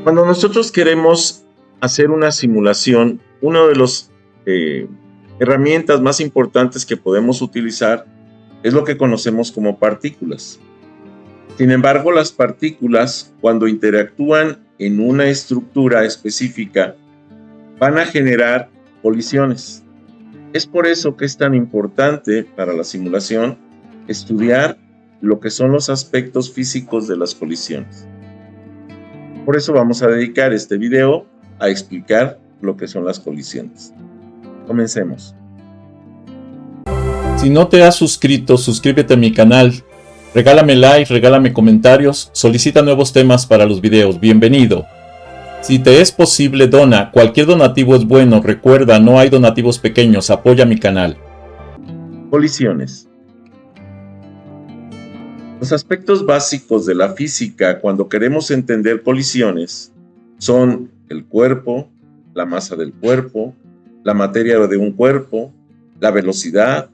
Cuando nosotros queremos hacer una simulación, una de las herramientas más importantes que podemos utilizar es lo que conocemos como partículas. Sin embargo, las partículas, cuando interactúan en una estructura específica, van a generar colisiones. Es por eso que es tan importante para la simulación estudiar lo que son los aspectos físicos de las colisiones. Por eso vamos a dedicar este video a explicar lo que son las colisiones. Comencemos. Si no te has suscrito, suscríbete a mi canal. Regálame like, regálame comentarios, solicita nuevos temas para los videos. Bienvenido. Si te es posible, dona. Cualquier donativo es bueno. Recuerda, no hay donativos pequeños. Apoya mi canal. Colisiones. Los aspectos básicos de la física cuando queremos entender colisiones son el cuerpo, la masa del cuerpo, la materia de un cuerpo, la velocidad,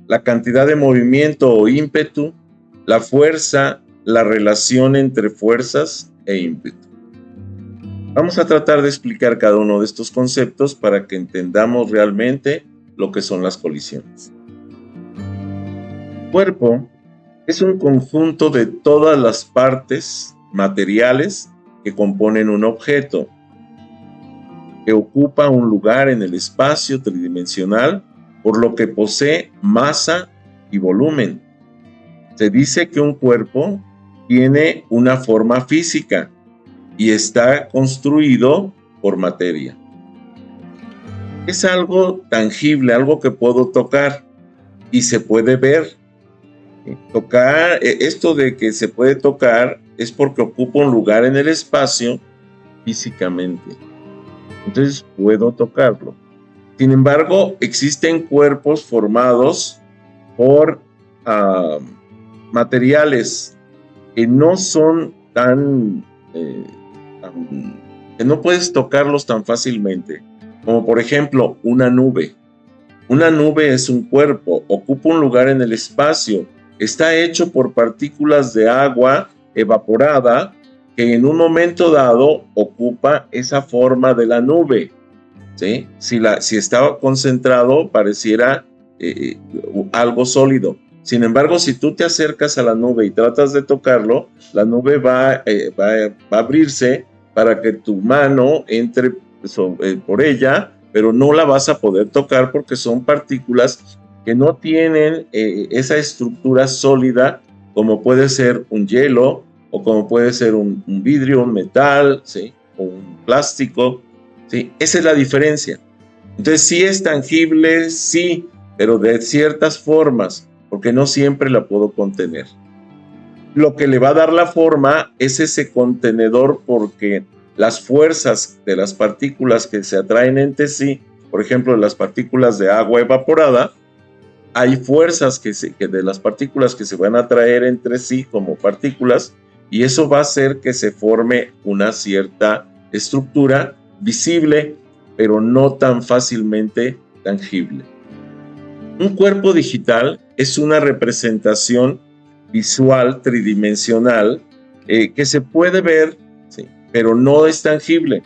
la cantidad de movimiento o ímpetu, la fuerza, la relación entre fuerzas e ímpetu. Vamos a tratar de explicar cada uno de estos conceptos para que entendamos realmente lo que son las colisiones. Cuerpo es un conjunto de todas las partes materiales que componen un objeto, que ocupa un lugar en el espacio tridimensional, por lo que posee masa y volumen. Se dice que un cuerpo tiene una forma física y está construido por materia. Es algo tangible, algo que puedo tocar y se puede ver. Tocar, esto de que se puede tocar es porque ocupa un lugar en el espacio físicamente. Entonces puedo tocarlo. Sin embargo, existen cuerpos formados por materiales que no son que no puedes tocarlos tan fácilmente, como por ejemplo una nube. Una nube es un cuerpo, ocupa un lugar en el espacio, está hecho por partículas de agua evaporada que en un momento dado ocupa esa forma de la nube, ¿sí? Si estaba concentrado pareciera algo sólido. Sin embargo, si tú te acercas a la nube y tratas de tocarlo, la nube va a abrirse para que tu mano entre por ella, pero no la vas a poder tocar porque son partículas que no tienen esa estructura sólida como puede ser un hielo o como puede ser un vidrio, un metal, ¿sí? O un plástico, ¿sí? Esa es la diferencia. Entonces sí es tangible, sí, pero de ciertas formas, porque no siempre la puedo contener. Lo que le va a dar la forma es ese contenedor, porque las fuerzas de las partículas que se atraen entre sí, por ejemplo, las partículas de agua evaporada, hay fuerzas que de las partículas que se van a atraer entre sí como partículas, y eso va a hacer que se forme una cierta estructura visible, pero no tan fácilmente tangible. Un cuerpo digital es una representación visual tridimensional que se puede ver, sí, pero no es tangible.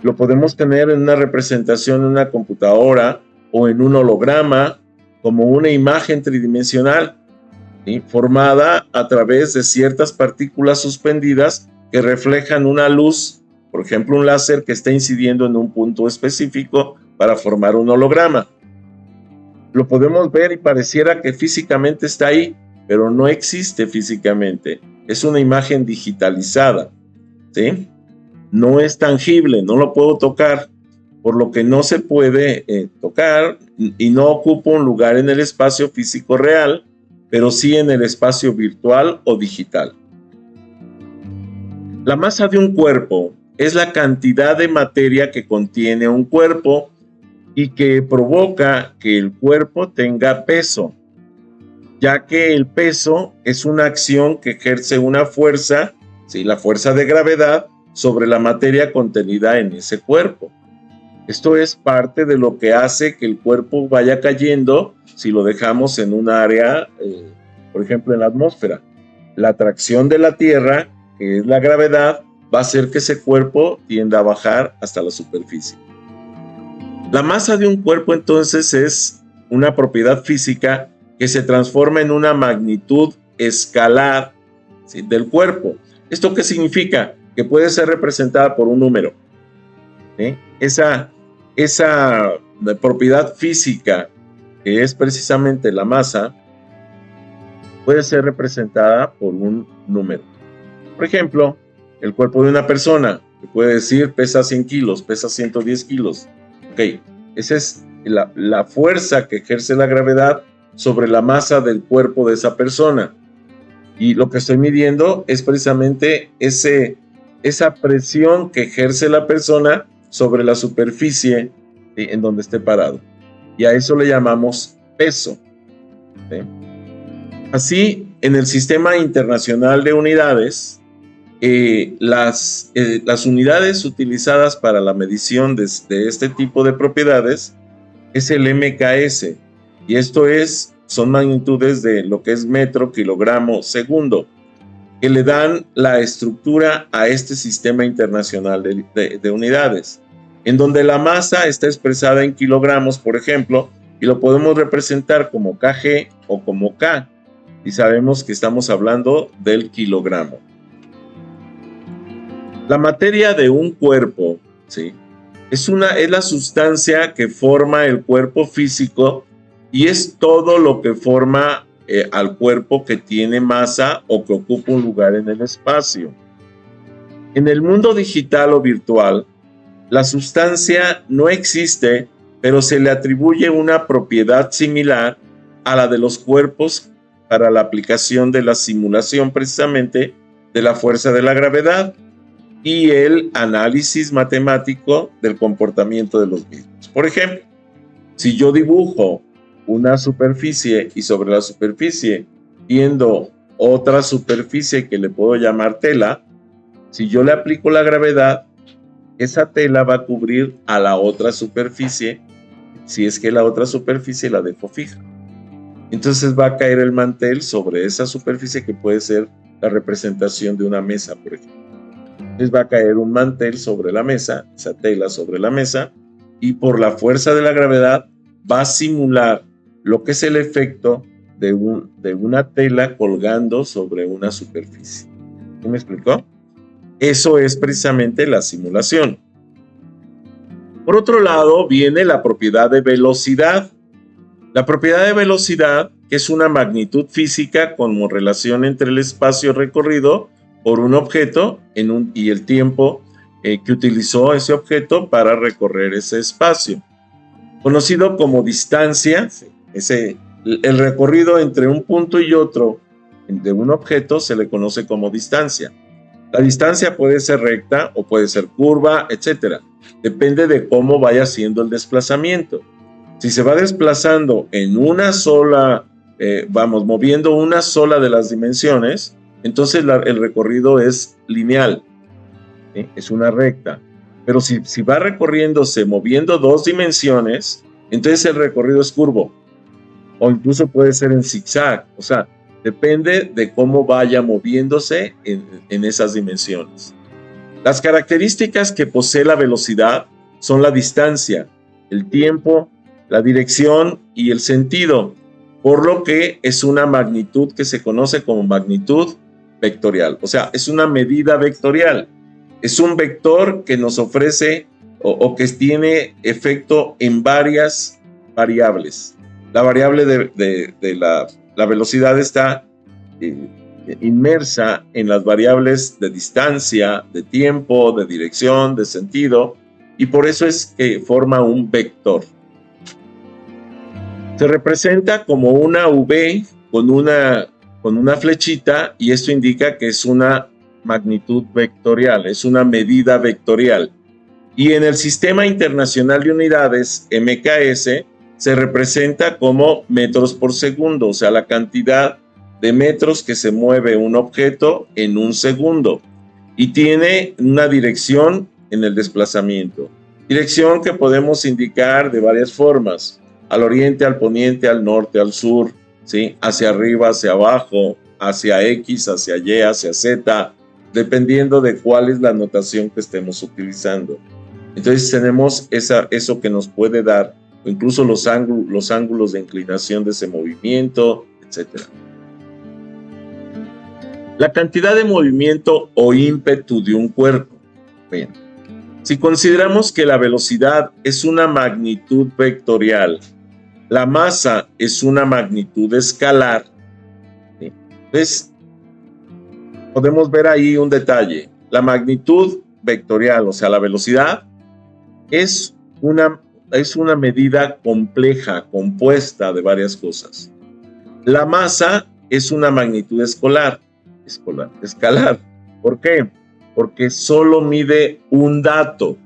Lo podemos tener en una representación en una computadora o en un holograma, como una imagen tridimensional, ¿sí? Formada a través de ciertas partículas suspendidas que reflejan una luz, por ejemplo un láser que está incidiendo en un punto específico para formar un holograma. Lo podemos ver y pareciera que físicamente está ahí, pero no existe físicamente. Es una imagen digitalizada, ¿sí? No es tangible, no lo puedo tocar, por lo que no se puede tocar y no ocupa un lugar en el espacio físico real, pero sí en el espacio virtual o digital. La masa de un cuerpo es la cantidad de materia que contiene un cuerpo y que provoca que el cuerpo tenga peso, ya que el peso es una acción que ejerce una fuerza, ¿sí? La fuerza de gravedad sobre la materia contenida en ese cuerpo. Esto es parte de lo que hace que el cuerpo vaya cayendo si lo dejamos en un área, por ejemplo en la atmósfera. La atracción de la Tierra, que es la gravedad, va a hacer que ese cuerpo tienda a bajar hasta la superficie. La masa de un cuerpo entonces es una propiedad física que se transforma en una magnitud escalar, ¿sí?, del cuerpo. ¿Esto qué significa? Que puede ser representada por un número, ¿sí? Esa propiedad física, que es precisamente la masa, puede ser representada por un número. Por ejemplo, el cuerpo de una persona, que puede decir pesa 100 kilos, pesa 110 kilos. Ok, esa es la fuerza que ejerce la gravedad sobre la masa del cuerpo de esa persona. Y lo que estoy midiendo es precisamente esa presión que ejerce la persona sobre la superficie, ¿sí?, en donde esté parado. Y a eso le llamamos peso, ¿sí? Así, en el Sistema Internacional de Unidades, las unidades utilizadas para la medición de este tipo de propiedades es el MKS, y esto son magnitudes de lo que es metro, kilogramo, segundo, que le dan la estructura a este Sistema Internacional de Unidades, en donde la masa está expresada en kilogramos, por ejemplo, y lo podemos representar como kg o como K, y sabemos que estamos hablando del kilogramo. La materia de un cuerpo, ¿sí?, es la sustancia que forma el cuerpo físico y es todo lo que forma al cuerpo que tiene masa o que ocupa un lugar en el espacio. En el mundo digital o virtual, la sustancia no existe, pero se le atribuye una propiedad similar a la de los cuerpos para la aplicación de la simulación precisamente de la fuerza de la gravedad y el análisis matemático del comportamiento de los mismos. Por ejemplo, si yo dibujo una superficie y sobre la superficie viendo otra superficie que le puedo llamar tela, si yo le aplico la gravedad, esa tela va a cubrir a la otra superficie, si es que la otra superficie la dejo fija. Entonces va a caer el mantel sobre esa superficie que puede ser la representación de una mesa, por ejemplo. Entonces va a caer un mantel sobre la mesa, esa tela sobre la mesa, y por la fuerza de la gravedad va a simular lo que es el efecto de una tela colgando sobre una superficie. ¿Sí me explicó? Eso es precisamente la simulación. Por otro lado, viene la propiedad de velocidad. La propiedad de velocidad, que es una magnitud física como relación entre el espacio recorrido por un objeto y el tiempo que utilizó ese objeto para recorrer ese espacio. Conocido como distancia, el recorrido entre un punto y otro de un objeto se le conoce como distancia. La distancia puede ser recta o puede ser curva, etc. Depende de cómo vaya siendo el desplazamiento. Si se va desplazando en una sola, moviendo una sola de las dimensiones, entonces el recorrido es lineal, ¿sí?, es una recta. Pero si va recorriéndose moviendo dos dimensiones, entonces el recorrido es curvo, o incluso puede ser en zigzag. O sea, depende de cómo vaya moviéndose en esas dimensiones. Las características que posee la velocidad son la distancia, el tiempo, la dirección y el sentido, por lo que es una magnitud que se conoce como magnitud vectorial. O sea, es una medida vectorial. Es un vector que nos ofrece o que tiene efecto en varias variables. La variable de la velocidad está inmersa en las variables de distancia, de tiempo, de dirección, de sentido, y por eso es que forma un vector. Se representa como una V con una flechita, y esto indica que es una magnitud vectorial, es una medida vectorial. Y en el Sistema Internacional de Unidades, MKS, se representa como metros por segundo, o sea, la cantidad de metros que se mueve un objeto en un segundo. Y tiene una dirección en el desplazamiento. Dirección que podemos indicar de varias formas: al oriente, al poniente, al norte, al sur, ¿sí?, hacia arriba, hacia abajo, hacia X, hacia Y, hacia Z, dependiendo de cuál es la notación que estemos utilizando. Entonces tenemos eso que nos puede dar, o incluso los ángulos de inclinación de ese movimiento, etc. La cantidad de movimiento o ímpetu de un cuerpo. Bien, si consideramos que la velocidad es una magnitud vectorial, la masa es una magnitud escalar, ¿sí? Entonces podemos ver ahí un detalle. La magnitud vectorial, o sea, la velocidad, es una medida compleja, compuesta de varias cosas. La masa es una magnitud escalar. ¿Por qué? Porque solo mide un dato.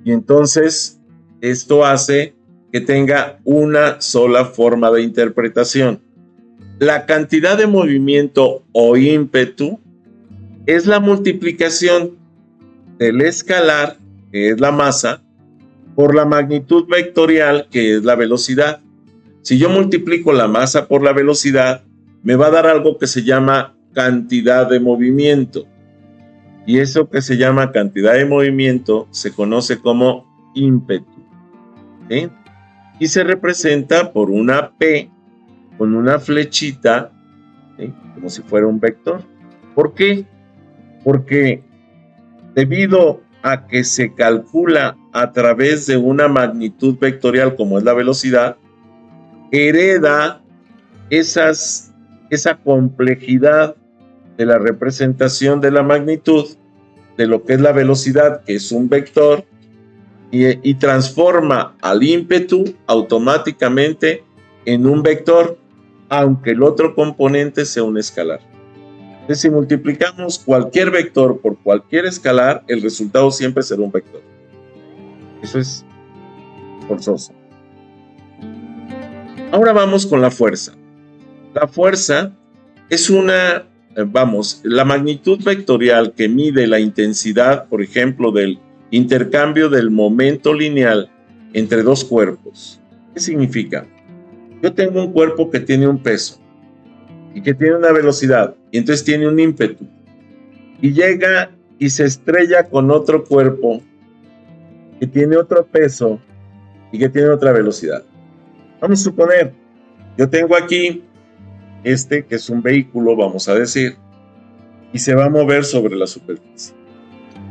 Y entonces esto hace que tenga una sola forma de interpretación. La cantidad de movimiento o ímpetu es la multiplicación del escalar, que es la masa, por la magnitud vectorial, que es la velocidad. Si yo multiplico la masa por la velocidad, me va a dar algo que se llama cantidad de movimiento. Y eso que se llama cantidad de movimiento se conoce como ímpetu, ¿sí? Y se representa por una P con una flechita, ¿sí? Como si fuera un vector. ¿Por qué? Porque debido a que se calcula a través de una magnitud vectorial como es la velocidad, hereda esa complejidad de la representación de la magnitud de lo que es la velocidad, que es un vector, y transforma al ímpetu automáticamente en un vector, aunque el otro componente sea un escalar. Entonces, si multiplicamos cualquier vector por cualquier escalar, el resultado siempre será un vector. Eso es forzoso. Ahora vamos con la fuerza. La fuerza es la magnitud vectorial que mide la intensidad, por ejemplo, del intercambio del momento lineal entre dos cuerpos. ¿Qué significa? Yo tengo un cuerpo que tiene un peso y que tiene una velocidad, y entonces tiene un ímpetu, y llega y se estrella con otro cuerpo que tiene otro peso y que tiene otra velocidad. Vamos a suponer, yo tengo aquí que es un vehículo, vamos a decir, y se va a mover sobre la superficie.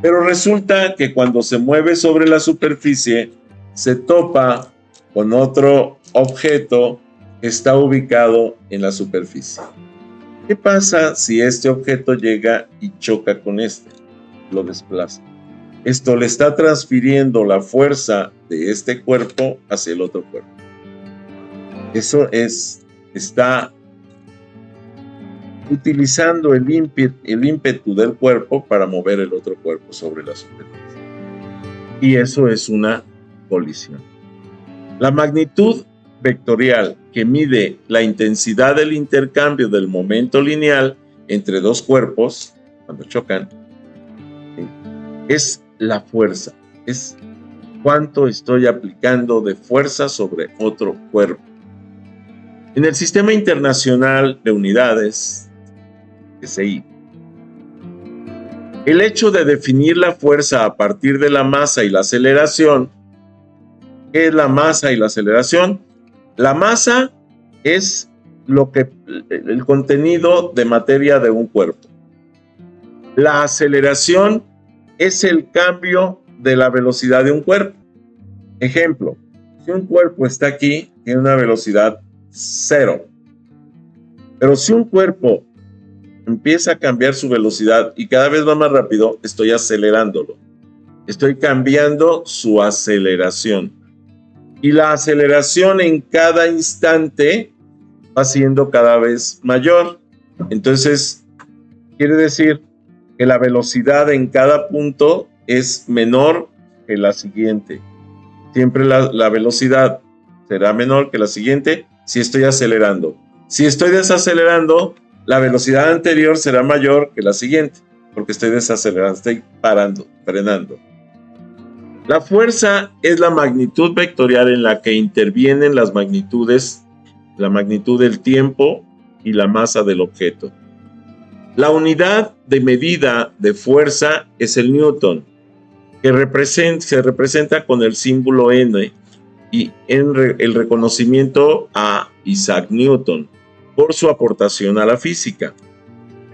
Pero resulta que cuando se mueve sobre la superficie, se topa con otro objeto que está ubicado en la superficie. ¿Qué pasa si este objeto llega y choca con lo desplaza? Esto le está transfiriendo la fuerza de este cuerpo hacia el otro cuerpo. Eso está utilizando el ímpetu del cuerpo para mover el otro cuerpo sobre la superficie. Y eso es una colisión. La magnitud vectorial que mide la intensidad del intercambio del momento lineal entre dos cuerpos cuando chocan es la fuerza, es cuánto estoy aplicando de fuerza sobre otro cuerpo. En el Sistema Internacional de Unidades, SI, el hecho de definir la fuerza a partir de la masa y la aceleración. ¿Qué es la masa y la aceleración? La masa es el contenido de materia de un cuerpo. La aceleración es el cambio de la velocidad de un cuerpo. Ejemplo, si un cuerpo está aquí, tiene una velocidad 0. Pero si un cuerpo empieza a cambiar su velocidad y cada vez va más rápido, estoy acelerándolo. Estoy cambiando su aceleración. Y la aceleración en cada instante va siendo cada vez mayor. Entonces, quiere decir que la velocidad en cada punto es menor que la siguiente. Siempre la velocidad será menor que la siguiente si estoy acelerando. Si estoy desacelerando, la velocidad anterior será mayor que la siguiente, porque estoy desacelerando, estoy frenando. La fuerza es la magnitud vectorial en la que intervienen las magnitudes, la magnitud del tiempo y la masa del objeto. La unidad de medida de fuerza es el newton, que se representa con el símbolo N y en el reconocimiento a Isaac Newton por su aportación a la física.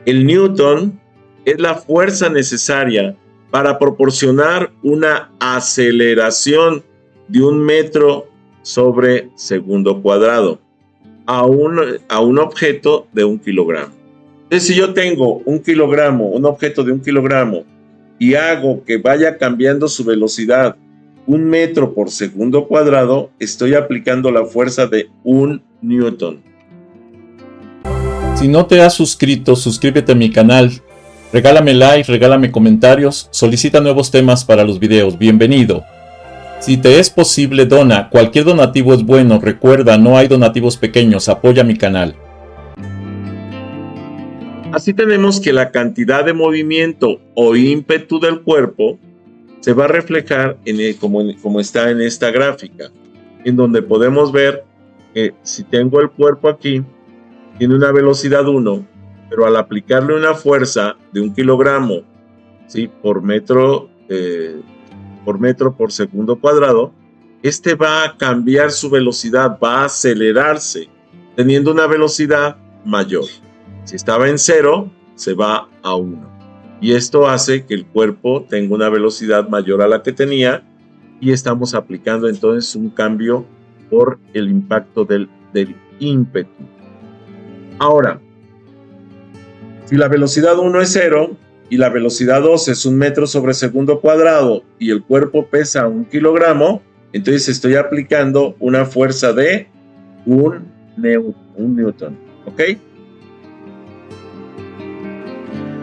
El newton es la fuerza necesaria para proporcionar una aceleración de 1 metro sobre segundo cuadrado a un objeto de 1 kilogramo. Entonces, si yo tengo 1 kilogramo, un objeto de 1 kilogramo, y hago que vaya cambiando su velocidad 1 metro por segundo cuadrado, estoy aplicando la fuerza de 1 newton. Si no te has suscrito, suscríbete a mi canal. Regálame like, regálame comentarios, solicita nuevos temas para los videos. Bienvenido. Si te es posible, dona. Cualquier donativo es bueno. Recuerda, no hay donativos pequeños. Apoya mi canal. Así tenemos que la cantidad de movimiento o ímpetu del cuerpo se va a reflejar como está en esta gráfica, en donde podemos ver que si tengo el cuerpo aquí, tiene una velocidad 1, pero al aplicarle una fuerza de 1 kilogramo, ¿sí?, por metro por segundo cuadrado, este va a cambiar su velocidad, va a acelerarse, teniendo una velocidad mayor. Si estaba en 0, se va a 1. Y esto hace que el cuerpo tenga una velocidad mayor a la que tenía y estamos aplicando entonces un cambio por el impacto del ímpetu. Ahora, si la velocidad 1 es 0 y la velocidad 2 es 1 metro sobre segundo cuadrado y el cuerpo pesa 1 kilogramo, entonces estoy aplicando una fuerza de 1 newton. ¿Ok?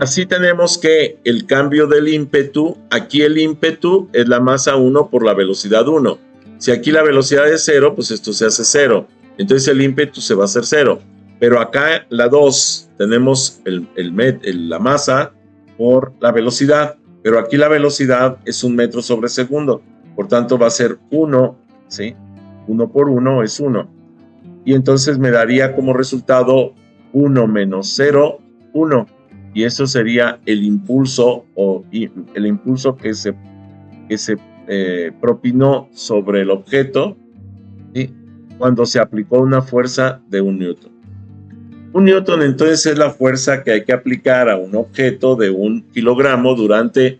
Así tenemos que el cambio del ímpetu, aquí el ímpetu es la masa 1 por la velocidad 1. Si aquí la velocidad es 0, pues esto se hace 0. Entonces el ímpetu se va a hacer 0. Pero acá la 2 tenemos la masa por la velocidad. Pero aquí la velocidad es 1 metro sobre segundo. Por tanto va a ser 1, ¿sí? 1 por 1 es 1. Y entonces me daría como resultado 1 menos 0, 1. Y eso sería el impulso que se propinó sobre el objeto, ¿sí?, cuando se aplicó una fuerza de 1 newton. 1 newton entonces es la fuerza que hay que aplicar a un objeto de 1 kilogramo durante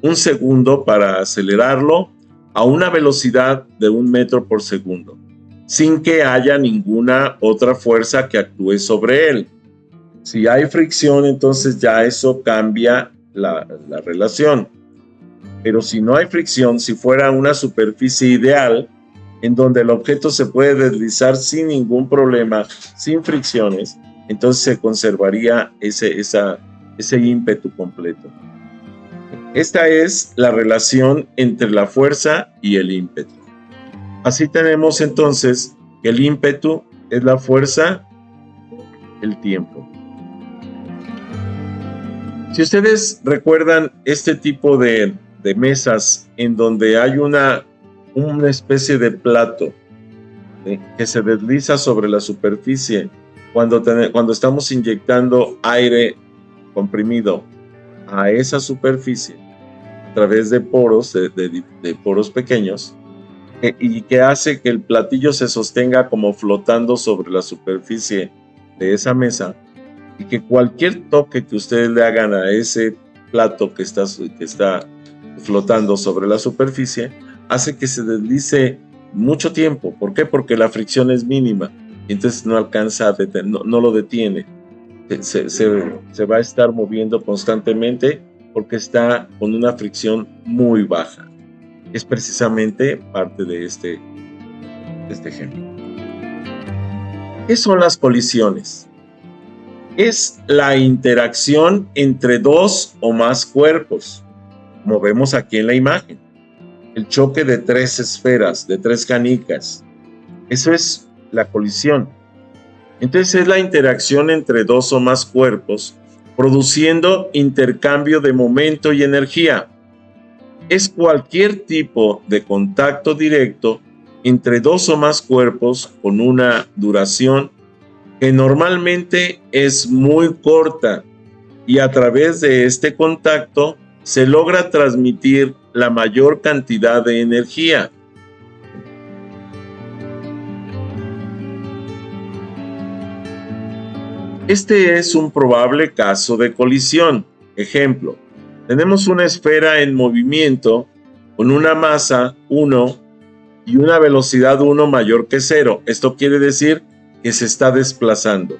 1 segundo para acelerarlo a una velocidad de 1 metro por segundo, sin que haya ninguna otra fuerza que actúe sobre él. Si hay fricción, entonces ya eso cambia la relación. Pero si no hay fricción, si fuera una superficie ideal, en donde el objeto se puede deslizar sin ningún problema, sin fricciones, entonces se conservaría ese ímpetu completo. Esta es la relación entre la fuerza y el ímpetu. Así tenemos entonces que el ímpetu es la fuerza, el tiempo. Si ustedes recuerdan este tipo de mesas en donde hay una especie de plato, ¿sí?, que se desliza sobre la superficie cuando estamos inyectando aire comprimido a esa superficie a través de poros, de poros pequeños, y que hace que el platillo se sostenga como flotando sobre la superficie de esa mesa, y que cualquier toque que ustedes le hagan a ese plato que está flotando sobre la superficie hace que se deslice mucho tiempo. ¿Por qué? Porque la fricción es mínima, entonces no alcanza no lo detiene. Se va a estar moviendo constantemente porque está con una fricción muy baja. Es precisamente parte de este ejemplo. ¿Qué son las colisiones? Es la interacción entre dos o más cuerpos, como vemos aquí en la imagen. El choque de 3 esferas, de 3 canicas. Eso es la colisión. Entonces es la interacción entre 2 o más cuerpos, produciendo intercambio de momento y energía. Es cualquier tipo de contacto directo entre 2 o más cuerpos con una duración que normalmente es muy corta, y a través de este contacto se logra transmitir la mayor cantidad de energía. Este es un probable caso de colisión. Ejemplo, tenemos una esfera en movimiento con una masa 1 y una velocidad 1 mayor que 0. Esto quiere decir que se está desplazando.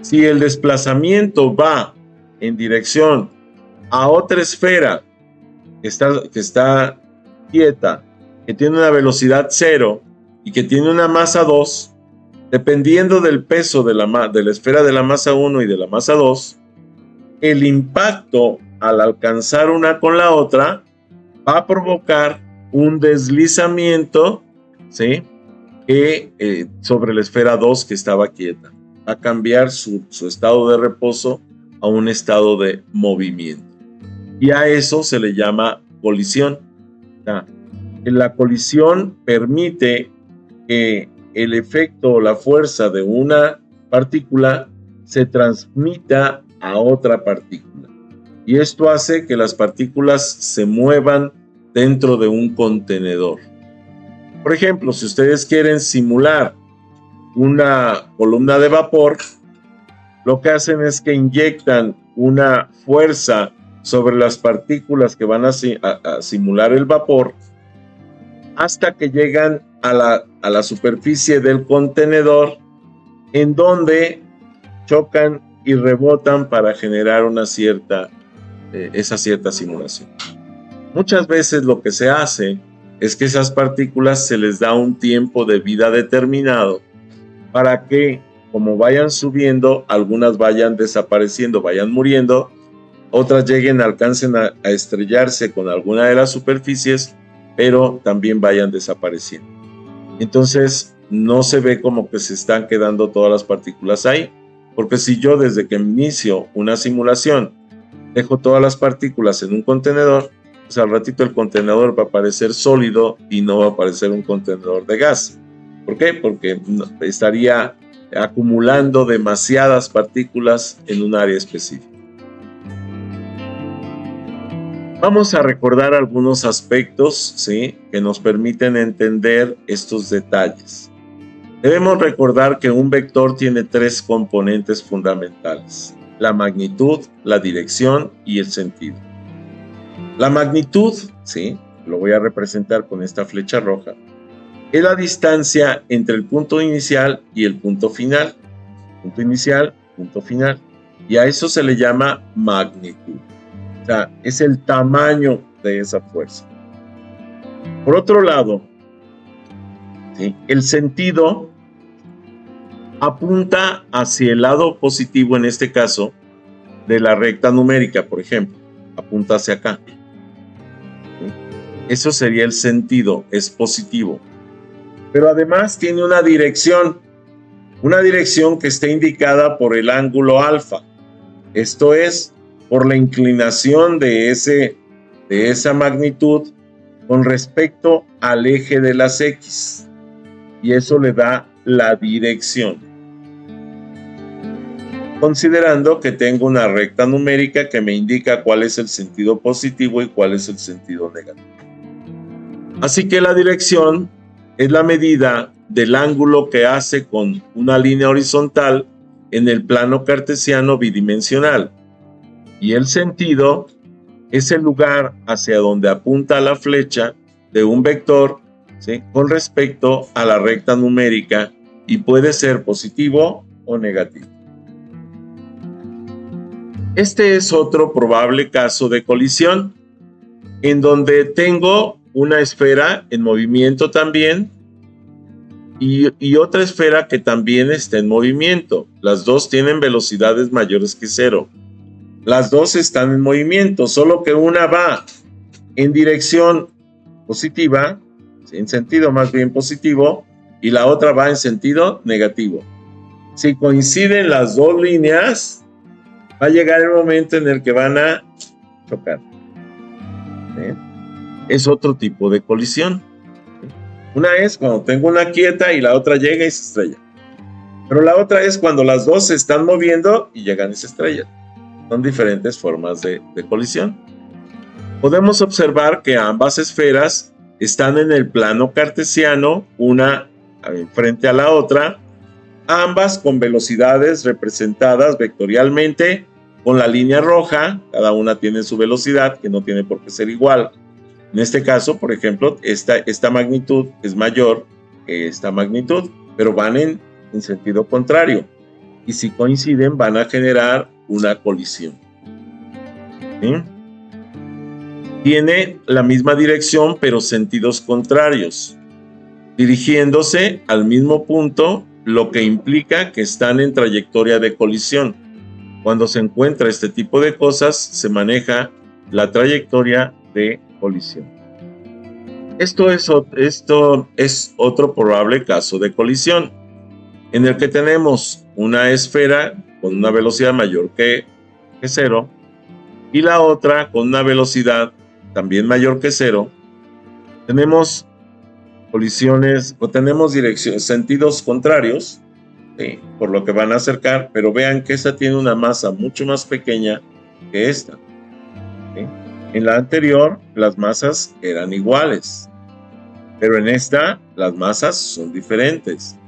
Si el desplazamiento va en dirección a otra esfera que está quieta, que tiene una velocidad 0 y que tiene una masa 2, dependiendo del peso de la esfera de la masa 1 y de la masa 2, el impacto al alcanzar una con la otra va a provocar un deslizamiento, ¿sí? Sobre la esfera 2 que estaba quieta. Va a cambiar su estado de reposo a un estado de movimiento. Y a eso se le llama colisión. La colisión permite que el efecto o la fuerza de una partícula se transmita a otra partícula. Y esto hace que las partículas se muevan dentro de un contenedor. Por ejemplo, si ustedes quieren simular una columna de vapor, lo que hacen es que inyectan una fuerza sobre las partículas que van a simular el vapor hasta que llegan a la superficie del contenedor, en donde chocan y rebotan para generar esa cierta simulación. Muchas veces lo que se hace es que esas partículas se les da un tiempo de vida determinado para que, como vayan subiendo, algunas vayan desapareciendo, vayan muriendo, otras alcancen a estrellarse con alguna de las superficies, pero también vayan desapareciendo. Entonces no se ve como que se están quedando todas las partículas ahí, porque si yo desde que inicio una simulación dejo todas las partículas en un contenedor, pues al ratito el contenedor va a parecer sólido y no va a parecer un contenedor de gas. ¿Por qué? Porque estaría acumulando demasiadas partículas en un área específica. Vamos a recordar algunos aspectos, ¿sí?, que nos permiten entender estos detalles. Debemos recordar que un vector tiene 3 componentes fundamentales: la magnitud, la dirección y el sentido. La magnitud, ¿sí?, lo voy a representar con esta flecha roja, es la distancia entre el punto inicial y el punto final. Punto inicial, punto final. Y a eso se le llama magnitud. O sea, es el tamaño de esa fuerza. Por otro lado, ¿sí?, el sentido apunta hacia el lado positivo, en este caso, de la recta numérica, por ejemplo. Apunta hacia acá. ¿Sí? Eso sería el sentido, es positivo. Pero además tiene una dirección que está indicada por el ángulo alfa. Esto es, por la inclinación de esa magnitud con respecto al eje de las X. Y eso le da la dirección. Considerando que tengo una recta numérica que me indica cuál es el sentido positivo y cuál es el sentido negativo. Así que la dirección es la medida del ángulo que hace con una línea horizontal en el plano cartesiano bidimensional. Y el sentido es el lugar hacia donde apunta la flecha de un vector, ¿sí?, con respecto a la recta numérica, y puede ser positivo o negativo. Este es otro probable caso de colisión, en donde tengo una esfera en movimiento también y otra esfera que también está en movimiento. Las dos tienen velocidades mayores que 0. Las dos están en movimiento, solo que una va en dirección positiva, en sentido más bien positivo, y la otra va en sentido negativo. Si coinciden las dos líneas, va a llegar el momento en el que van a chocar. ¿Sí? Es otro tipo de colisión. Una es cuando tengo una quieta y la otra llega y se estrella. Pero la otra es cuando las dos se están moviendo y llegan y se estrellan. Son diferentes formas de colisión. Podemos observar que ambas esferas están en el plano cartesiano, una frente a la otra, ambas con velocidades representadas vectorialmente con la línea roja. Cada una tiene su velocidad, que no tiene por qué ser igual. En este caso, por ejemplo, esta magnitud es mayor que esta magnitud, pero van en sentido contrario. Y si coinciden, van a generar una colisión. ¿Sí? Tiene la misma dirección, pero sentidos contrarios, dirigiéndose al mismo punto, lo que implica que están en trayectoria de colisión. Cuando se encuentra este tipo de cosas, se maneja la trayectoria de colisión. Esto es otro probable caso de colisión, en el que tenemos una esfera con una velocidad mayor que 0 y la otra con una velocidad también mayor que 0. Tenemos colisiones o tenemos sentidos contrarios, ¿sí?, por lo que van a acercar, pero vean que esta tiene una masa mucho más pequeña que esta, ¿sí? En la anterior las masas eran iguales, pero en esta las masas son diferentes,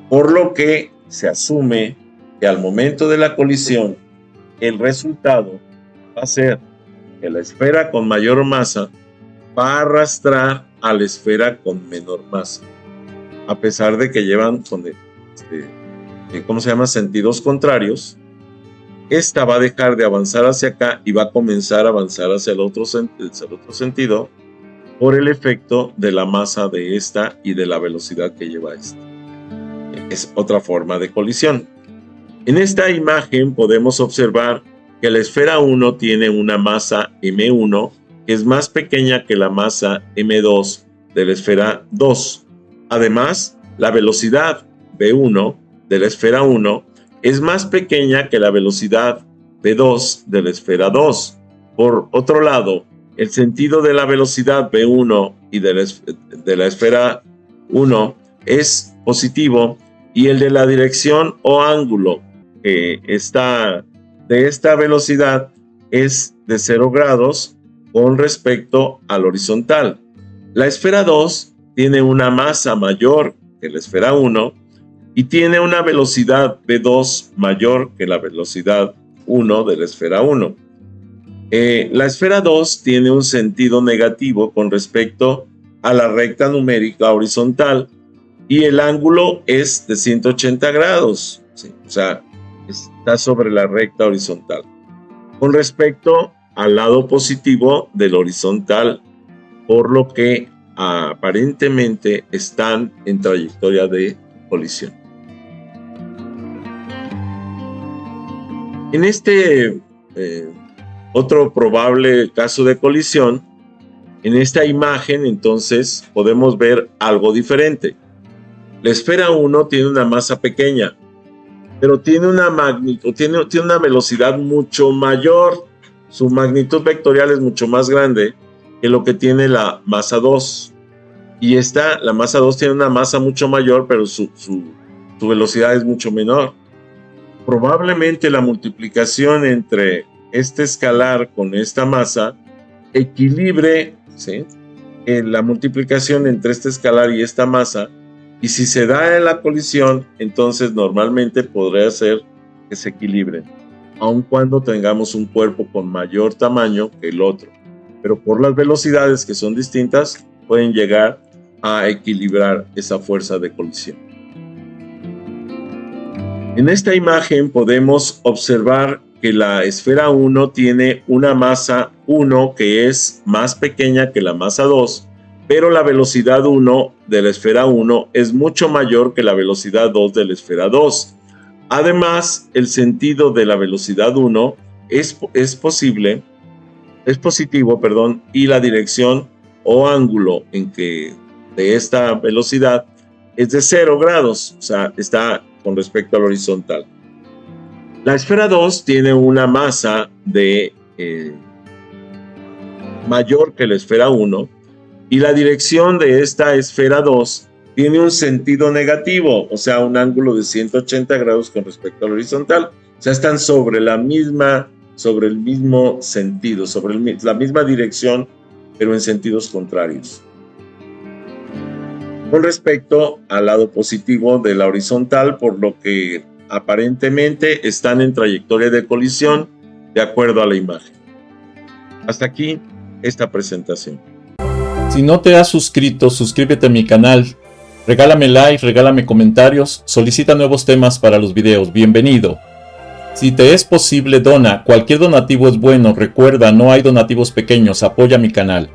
por lo que se asume que al momento de la colisión el resultado va a ser que la esfera con mayor masa va a arrastrar a la esfera con menor masa, a pesar de que llevan sentidos contrarios. Esta va a dejar de avanzar hacia acá y va a comenzar a avanzar hacia el otro sentido por el efecto de la masa de esta y de la velocidad que lleva esta. Es otra forma de colisión. En esta imagen podemos observar que la esfera 1 tiene una masa m1 que es más pequeña que la masa m2 de la esfera 2. Además, la velocidad v1 de la esfera 1 es más pequeña que la velocidad v2 de la esfera 2. Por otro lado, el sentido de la velocidad v1 y de la esfera 1 es positivo, y el de la dirección o ángulo que está de esta velocidad es de 0 grados con respecto al horizontal. La esfera 2 tiene una masa mayor que la esfera 1 y tiene una velocidad v2 mayor que la velocidad 1 de la esfera 1. La esfera 2 tiene un sentido negativo con respecto a la recta numérica horizontal y el ángulo es de 180 grados, ¿sí? O sea, está sobre la recta horizontal con respecto al lado positivo del horizontal, por lo que aparentemente están en trayectoria de colisión. En este otro probable caso de colisión, en esta imagen entonces podemos ver algo diferente. La esfera 1 tiene una masa pequeña, pero tiene una magnitud, tiene una velocidad mucho mayor. Su magnitud vectorial es mucho más grande que lo que tiene la masa 2. Y la masa 2 tiene una masa mucho mayor, pero su velocidad es mucho menor. Probablemente la multiplicación entre este escalar con esta masa equilibre, ¿sí?, la multiplicación entre este escalar y esta masa, y si se da en la colisión, entonces normalmente podría ser que se equilibren, aun cuando tengamos un cuerpo con mayor tamaño que el otro, pero por las velocidades que son distintas pueden llegar a equilibrar esa fuerza de colisión. En esta imagen podemos observar que la esfera 1 tiene una masa 1 que es más pequeña que la masa 2, pero la velocidad 1 de la esfera 1 es mucho mayor que la velocidad 2 de la esfera 2. Además, el sentido de la velocidad 1 es positivo, y la dirección o ángulo de esta velocidad es de 0 grados, o sea, está con respecto al horizontal. La esfera 2 tiene una masa mayor que la esfera 1, y la dirección de esta esfera 2 tiene un sentido negativo, o sea, un ángulo de 180 grados con respecto al horizontal. O sea, están sobre la misma sobre el mismo sentido, sobre la misma dirección, pero en sentidos contrarios. Con respecto al lado positivo de la horizontal, por lo que aparentemente están en trayectoria de colisión de acuerdo a la imagen. Hasta aquí esta presentación. Si no te has suscrito, suscríbete a mi canal. Regálame like, regálame comentarios, solicita nuevos temas para los videos. Bienvenido. Si te es posible, dona. Cualquier donativo es bueno. Recuerda, no hay donativos pequeños. Apoya mi canal.